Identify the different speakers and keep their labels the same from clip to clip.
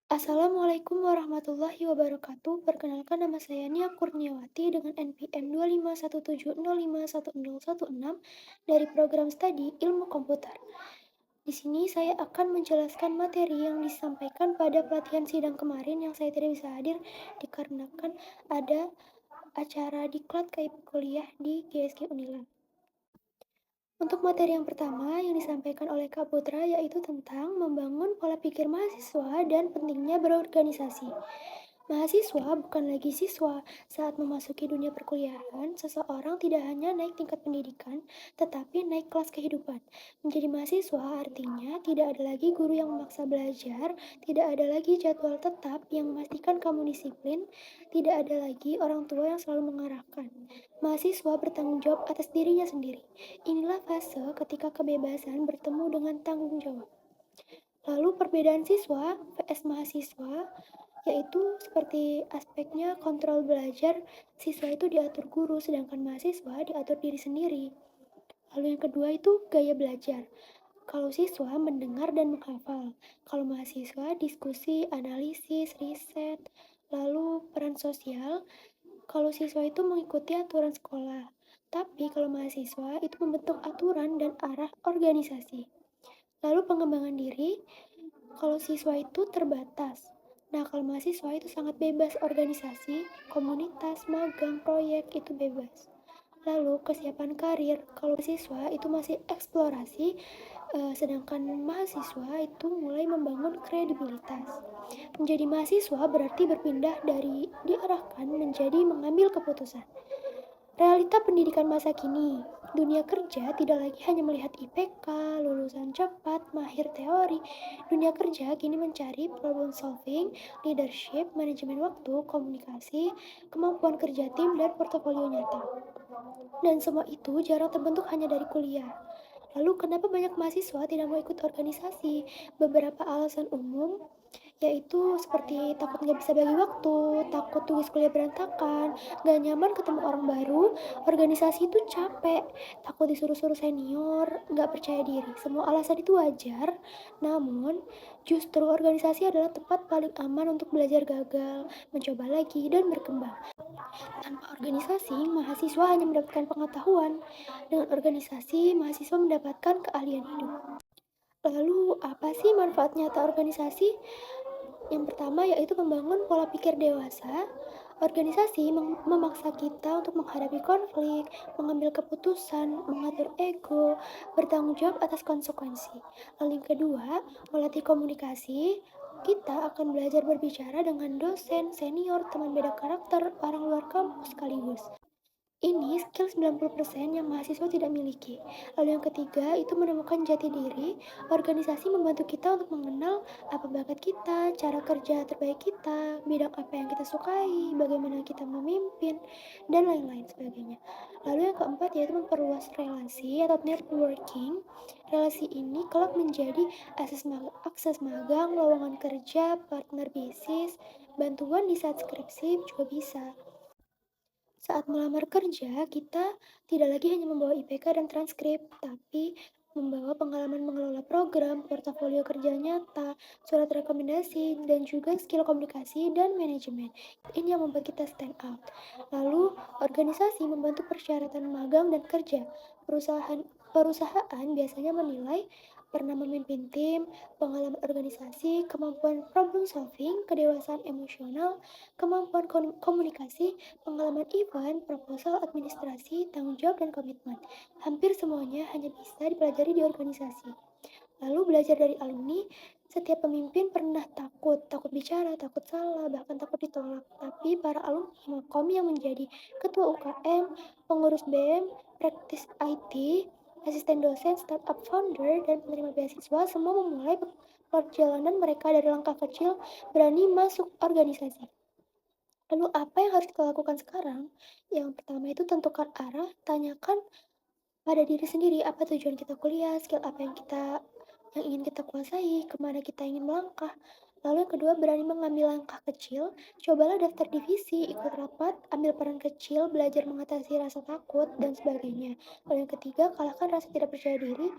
Speaker 1: Assalamualaikum warahmatullahi wabarakatuh. Perkenalkan nama saya Nia Kurniawati dengan NPM 251705116 dari program studi Ilmu Komputer. Di sini saya akan menjelaskan materi yang disampaikan pada pelatihan sidang kemarin yang saya tidak bisa hadir dikarenakan ada acara diklat KIP kuliah di GSG Unila. Untuk materi yang pertama yang disampaikan oleh Kak Putra yaitu tentang membangun pola pikir mahasiswa dan pentingnya berorganisasi. Mahasiswa bukan lagi siswa. Saat memasuki dunia perkuliahan, seseorang tidak hanya naik tingkat pendidikan, tetapi naik kelas kehidupan. Menjadi mahasiswa artinya tidak ada lagi guru yang memaksa belajar, tidak ada lagi jadwal tetap yang memastikan kamu disiplin, tidak ada lagi orang tua yang selalu mengarahkan. Mahasiswa bertanggung jawab atas dirinya sendiri. Inilah fase ketika kebebasan bertemu dengan tanggung jawab. Lalu perbedaan siswa vs mahasiswa yaitu seperti aspeknya kontrol belajar, siswa itu diatur guru sedangkan mahasiswa diatur diri sendiri. Lalu yang kedua itu gaya belajar. Kalau siswa mendengar dan menghafal, kalau mahasiswa diskusi, analisis, riset, lalu peran sosial, kalau siswa itu mengikuti aturan sekolah. Tapi kalau mahasiswa itu membentuk aturan dan arah organisasi. Lalu pengembangan diri, kalau siswa itu terbatas. Nah, kalau mahasiswa itu sangat bebas organisasi, komunitas, magang, proyek itu bebas. Lalu kesiapan karir, kalau siswa itu masih eksplorasi, sedangkan mahasiswa itu mulai membangun kredibilitas. Menjadi mahasiswa berarti berpindah dari diarahkan menjadi mengambil keputusan. Realita pendidikan masa kini, dunia kerja tidak lagi hanya melihat IPK, lulusan cepat, mahir teori. Dunia kerja kini mencari problem solving, leadership, manajemen waktu, komunikasi, kemampuan kerja tim, dan portofolio nyata. Dan semua itu jarang terbentuk hanya dari kuliah. Lalu kenapa banyak mahasiswa tidak mau ikut organisasi? Beberapa alasan umum yaitu seperti takut nggak bisa bagi waktu, takut tugas kuliah berantakan, gak nyaman ketemu orang baru, organisasi itu capek, takut disuruh-suruh senior, nggak percaya diri. Semua alasan itu wajar, namun justru organisasi adalah tempat paling aman untuk belajar gagal, mencoba lagi, dan berkembang. Tanpa organisasi, mahasiswa hanya mendapatkan pengetahuan. Dengan organisasi, mahasiswa mendapatkan keahlian hidup. Lalu, apa sih manfaat nyata organisasi? Yang pertama yaitu membangun pola pikir dewasa. Organisasi memaksa kita untuk menghadapi konflik, mengambil keputusan, mengatur ego, bertanggung jawab atas konsekuensi. Lalu yang kedua, melatih komunikasi. Kita akan belajar berbicara dengan dosen, senior, teman beda karakter, orang luar kampus sekaligus. Ini skill 90% yang mahasiswa tidak miliki. Lalu yang ketiga itu menemukan jati diri. Organisasi membantu kita untuk mengenal apa bakat kita, cara kerja terbaik kita, bidang apa yang kita sukai, bagaimana kita memimpin, dan lain-lain sebagainya. Lalu yang keempat yaitu memperluas relasi atau networking. Relasi ini kelak menjadi akses magang, lowongan kerja, partner bisnis, bantuan di saat skripsi juga bisa. Saat melamar kerja, kita tidak lagi hanya membawa IPK dan transkrip, tapi membawa pengalaman mengelola program, portofolio kerja nyata, surat rekomendasi, dan juga skill komunikasi dan manajemen. Ini yang membuat kita stand out. Lalu, organisasi membantu persyaratan magang dan kerja. Perusahaan biasanya menilai pernah memimpin tim, pengalaman organisasi, kemampuan problem solving, kedewasaan emosional, kemampuan komunikasi, pengalaman event, proposal, administrasi, tanggung jawab, dan komitmen. Hampir semuanya hanya bisa dipelajari di organisasi. Lalu belajar dari alumni, setiap pemimpin pernah takut bicara, takut salah, bahkan takut ditolak. Tapi para alumni Makom yang menjadi ketua UKM, pengurus BEM, praktis IT, asisten dosen, startup founder, dan penerima beasiswa semua memulai perjalanan mereka dari langkah kecil berani masuk organisasi. Lalu apa yang harus kita lakukan sekarang? Yang pertama itu tentukan arah, tanyakan pada diri sendiri apa tujuan kita kuliah, skill apa yang ingin kita kuasai, kemana kita ingin melangkah. Lalu yang kedua, berani mengambil langkah kecil, cobalah daftar divisi, ikut rapat, ambil peran kecil, belajar mengatasi rasa takut, dan sebagainya. Lalu yang ketiga, kalahkan rasa tidak percaya diri,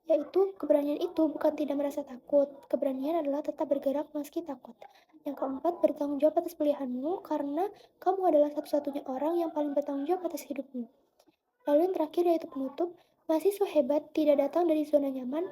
Speaker 1: Yaitu keberanian itu bukan tidak merasa takut, keberanian adalah tetap bergerak meski takut. Yang keempat, bertanggung jawab atas pilihanmu karena kamu adalah satu-satunya orang yang paling bertanggung jawab atas hidupmu. Lalu yang terakhir yaitu penutup, mahasiswa hebat tidak datang dari zona nyaman.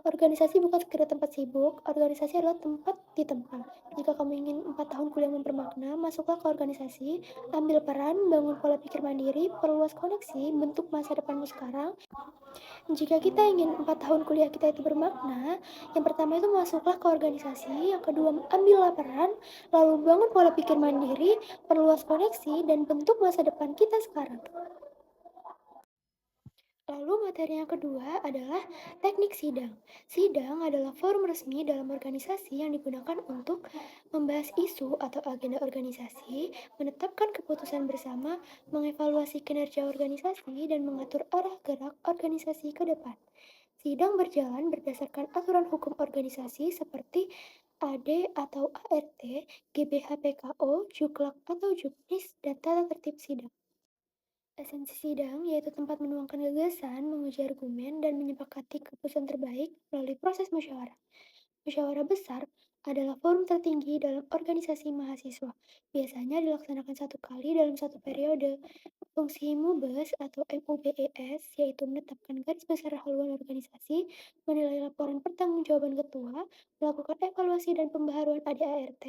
Speaker 1: Organisasi bukan sekedar tempat sibuk, organisasi adalah tempat ditempa. Jika kamu ingin 4 tahun kuliah yang bermakna, masuklah ke organisasi, ambil peran, bangun pola pikir mandiri, perluas koneksi, bentuk masa depanmu sekarang. Jika kita ingin 4 tahun kuliah kita itu bermakna, yang pertama itu masuklah ke organisasi, yang kedua ambillah peran, lalu bangun pola pikir mandiri, perluas koneksi, dan bentuk masa depan kita sekarang. Lalu materi yang kedua adalah teknik sidang. Sidang adalah forum resmi dalam organisasi yang digunakan untuk membahas isu atau agenda organisasi, menetapkan keputusan bersama, mengevaluasi kinerja organisasi, dan mengatur arah gerak organisasi ke depan. Sidang berjalan berdasarkan aturan hukum organisasi seperti AD atau ART, GBHPKO, Juklak atau Juknis, dan tata tertib sidang. Esensi sidang yaitu tempat menuangkan gagasan, menguji argumen, dan menyepakati keputusan terbaik melalui proses musyawarah. Musyawarah besar adalah forum tertinggi dalam organisasi mahasiswa. Biasanya dilaksanakan satu kali dalam satu periode. Fungsi MUBES atau MUBES yaitu menetapkan garis besar haluan organisasi, menilai laporan pertanggungjawaban ketua, melakukan evaluasi dan pembaharuan ADART,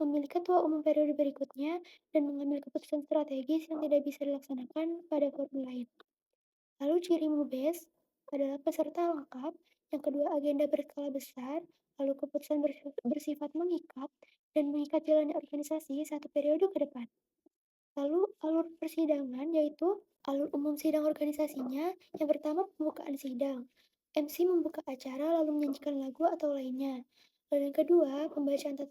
Speaker 1: memilih ketua umum periode berikutnya, dan mengambil keputusan strategis yang tidak bisa dilaksanakan pada forum lain. Lalu ciri MUBES adalah peserta lengkap, yang kedua agenda berskala besar, lalu keputusan bersifat mengikat, dan mengikat jalannya organisasi satu periode ke depan. Lalu alur persidangan yaitu alur umum sidang organisasinya, yang pertama pembukaan sidang. MC membuka acara lalu menyanyikan lagu atau lainnya. Lalu yang kedua, pembacaan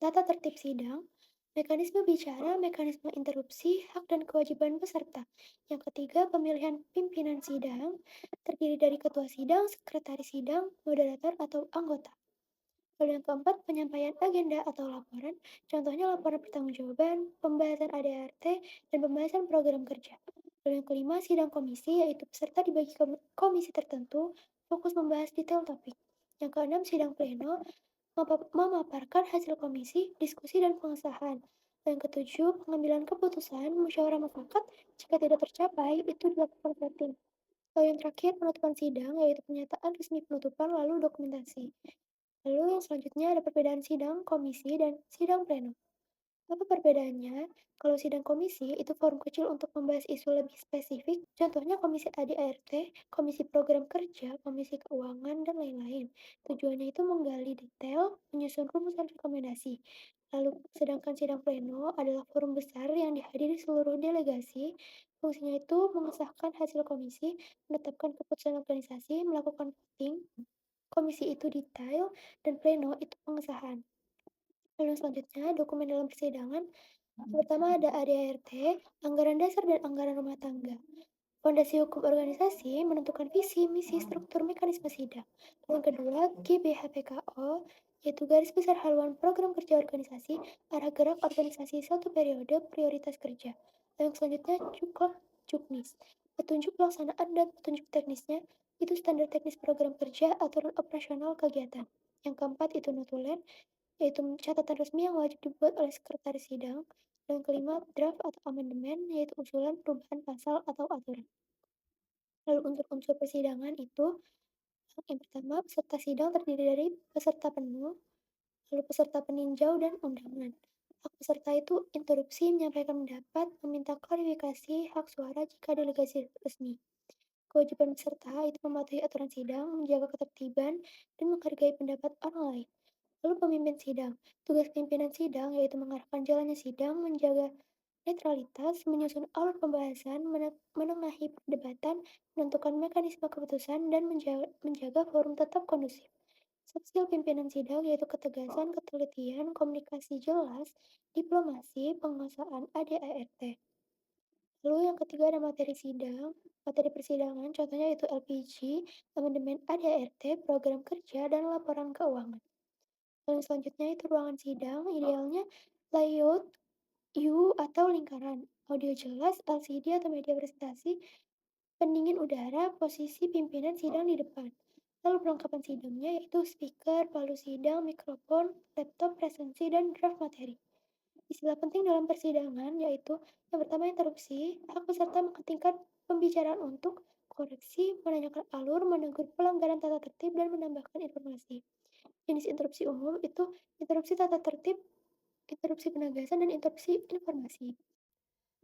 Speaker 1: tata tertib sidang, mekanisme bicara, mekanisme interupsi, hak dan kewajiban peserta. Yang ketiga, pemilihan pimpinan sidang, terdiri dari ketua sidang, sekretaris sidang, moderator atau anggota. Lalu yang keempat, penyampaian agenda atau laporan, contohnya laporan pertanggungjawaban, pembahasan ADART, dan pembahasan program kerja. Lalu yang kelima, sidang komisi, yaitu peserta dibagi komisi tertentu, fokus membahas detail topik. Yang keenam, sidang pleno, memaparkan hasil komisi, diskusi, dan pengesahan. Lalu yang ketujuh, pengambilan keputusan, musyawarah mufakat, jika tidak tercapai, itu dilakukan voting. Lalu yang terakhir, penutupan sidang, yaitu pernyataan resmi penutupan lalu dokumentasi. Lalu yang selanjutnya ada perbedaan sidang, komisi, dan sidang pleno. Apa perbedaannya? Kalau sidang komisi itu forum kecil untuk membahas isu lebih spesifik, contohnya komisi ADART, komisi program kerja, komisi keuangan, dan lain-lain. Tujuannya itu menggali detail, menyusun rumusan rekomendasi. Lalu, sedangkan sidang pleno adalah forum besar yang dihadiri seluruh delegasi. Fungsinya itu mengesahkan hasil komisi, menetapkan keputusan organisasi, melakukan voting. Komisi itu detail, dan pleno itu pengesahan. Lalu selanjutnya, dokumen dalam persidangan. Yang pertama ada ADART, anggaran dasar dan anggaran rumah tangga. Fondasi hukum organisasi menentukan visi, misi, struktur, mekanisme sidang. Yang kedua, GBHPKO, yaitu garis besar haluan program kerja organisasi, arah gerak organisasi satu periode, prioritas kerja. Yang selanjutnya, Juklak Juknis, petunjuk pelaksanaan dan petunjuk teknisnya, itu standar teknis program kerja, aturan operasional kegiatan. Yang keempat itu notulen, yaitu catatan resmi yang wajib dibuat oleh sekretaris sidang. Dan yang kelima, draft atau amandemen, yaitu usulan perubahan pasal atau aturan. Lalu unsur-unsur persidangan itu, yang pertama, peserta sidang terdiri dari peserta penuh, lalu peserta peninjau, dan undangan. Hak peserta itu interupsi, menyampaikan pendapat, meminta klarifikasi, hak suara jika delegasi resmi. Kewajiban peserta itu mematuhi aturan sidang, menjaga ketertiban, dan menghargai pendapat orang lain. Lalu pemimpin sidang. Tugas pimpinan sidang yaitu mengarahkan jalannya sidang, menjaga netralitas, menyusun alur pembahasan, menengahi perdebatan, menentukan mekanisme keputusan, dan menjaga forum tetap kondusif. Skill pimpinan sidang yaitu ketegasan, ketelitian, komunikasi jelas, diplomasi, penguasaan ADART. Lalu yang ketiga ada materi sidang, materi persidangan, contohnya yaitu LPG, amandemen ADART, program kerja, dan laporan keuangan. Lalu selanjutnya itu ruangan sidang, idealnya layout U atau lingkaran, audio jelas, LCD atau media presentasi, pendingin udara, posisi pimpinan sidang di depan. Lalu perlengkapan sidangnya yaitu speaker, palu sidang, mikrofon, laptop, presensi, dan draft materi. Istilah penting dalam persidangan yaitu yang pertama interupsi, hak peserta menghentikan pembicaraan untuk koreksi, menanyakan alur, menegur pelanggaran tata tertib, dan menambahkan informasi. Jenis interupsi umum itu interupsi tata tertib, interupsi penegasan, dan interupsi informasi.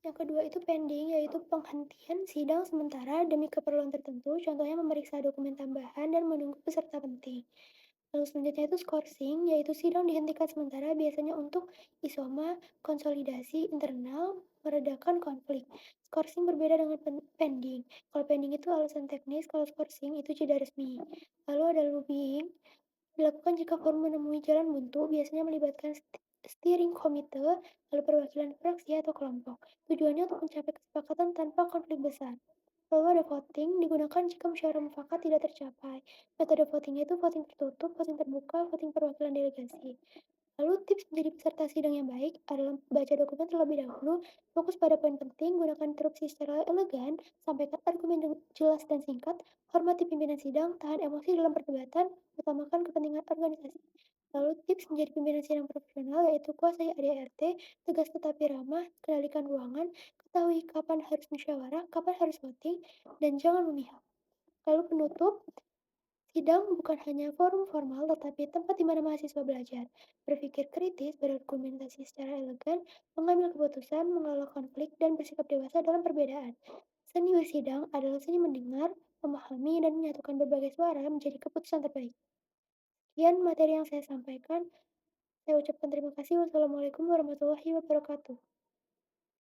Speaker 1: Yang kedua itu pending, yaitu penghentian sidang sementara demi keperluan tertentu, contohnya memeriksa dokumen tambahan dan menunggu peserta penting. Lalu selanjutnya itu skorsing, yaitu sidang dihentikan sementara biasanya untuk isoma, konsolidasi internal, meredakan konflik. Skorsing berbeda dengan pending. Kalau pending itu alasan teknis, kalau skorsing itu jeda resmi. Lalu ada lobbying, dilakukan jika forum menemui jalan buntu, biasanya melibatkan steering committee, lalu perwakilan fraksi atau kelompok. Tujuannya untuk mencapai kesepakatan tanpa konflik besar. Lalu ada voting, digunakan jika musyawarah mufakat tidak tercapai. Metode votingnya itu voting tertutup, voting terbuka, voting perwakilan delegasi. Lalu tips menjadi peserta sidang yang baik adalah baca dokumen terlebih dahulu, fokus pada poin penting, gunakan interupsi secara elegan, sampaikan argumen jelas dan singkat, hormati pimpinan sidang, tahan emosi dalam perdebatan, utamakan kepentingan organisasi. Lalu tips menjadi pimpinan sidang profesional yaitu kuasai ADRT, tegas tetapi ramah, kendalikan ruangan, ketahui kapan harus musyawarah, kapan harus voting, dan jangan memihak. Lalu penutup, sidang bukan hanya forum formal, tetapi tempat di mana mahasiswa belajar, berpikir kritis, berargumentasi secara elegan, mengambil keputusan, mengelola konflik, dan bersikap dewasa dalam perbedaan. Seni bersidang adalah seni mendengar, memahami, dan menyatukan berbagai suara menjadi keputusan terbaik. Sekian materi yang saya sampaikan. Saya ucapkan terima kasih. Wassalamualaikum warahmatullahi wabarakatuh.